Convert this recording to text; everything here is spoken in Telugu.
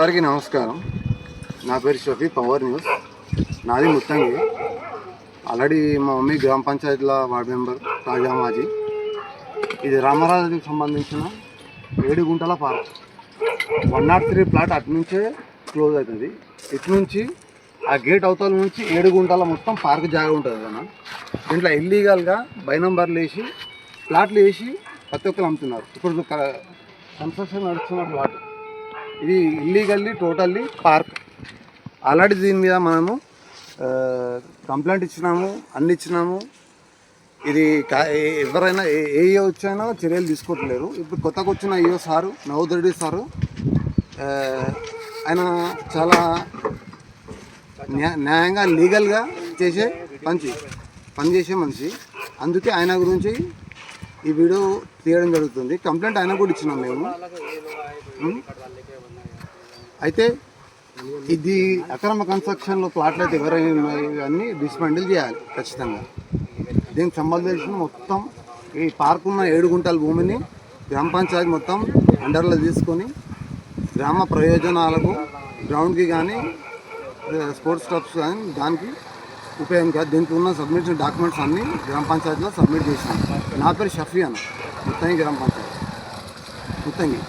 అందరికీ నమస్కారం. నా పేరు షఫీ, పవర్ న్యూస్. నాది ముత్తంగి. ఆల్రెడీ మా మమ్మీ గ్రామ పంచాయతీల వార్డు మెంబర్, తాజా మాజీ. ఇది రామరాజుకి సంబంధించిన 7 గుంటల పార్క్. 103 ప్లాట్ అటు నుంచే క్లోజ్ అవుతుంది. ఇటు నుంచి ఆ గేట్ అవతల నుంచి 7 గుంటల మొత్తం పార్క్ జాగా ఉంటుంది కదా. దీంట్లో ఇల్లీగల్గా బై నంబర్లు వేసి ప్లాట్లు వేసి ప్రతి ఒక్కరు అమ్ముతున్నారు. ఇప్పుడు కన్స్ట్రక్షన్ నడుస్తున్న ప్లాట్ ఇది ఇల్లీగల్లీ టోటల్లీ పార్క్. ఆల్రెడీ దీని మీద మనము కంప్లైంట్ ఇచ్చినాము, అన్ని ఇచ్చినాము. ఇది ఎవరైనా ఏ వచ్చినా చర్యలు తీసుకోవట్లేరు. ఇప్పుడు కొత్తగా వచ్చిన ఈఓ సారు, నవోద్ రెడ్డి సారు, ఆయన చాలా న్యాయంగా లీగల్గా చేసే పని చేసే మనిషి. అందుకే ఆయన గురించి ఈ వీడియో తీయడం జరుగుతుంది. కంప్లైంట్ ఆయన కూడా ఇచ్చినాం మేము. అయితే ఇది అక్రమ కన్స్ట్రక్షన్లో ప్లాట్లు అయితే ఎవరైనా అన్నీ డిస్మాండిల్ చేయాలి ఖచ్చితంగా. దీనికి సంబంధించిన మొత్తం ఈ పార్క్ ఉన్న 7 గుంటల భూమిని గ్రామ పంచాయతీ మొత్తం అండర్లో తీసుకొని గ్రామ ప్రయోజనాలకు, గ్రౌండ్కి కానీ స్పోర్ట్స్ క్లబ్స్ కానీ దానికి ఉపయోగం కాదు. దీనికి ఉన్న సబ్మిషన్ డాక్యుమెంట్స్ అన్నీ గ్రామ పంచాయతీలో సబ్మిట్ చేసినాం. నా పేరు షఫీ అన్న, ముత్తంగి గ్రామ పంచాయతీ, ముత్తంగి.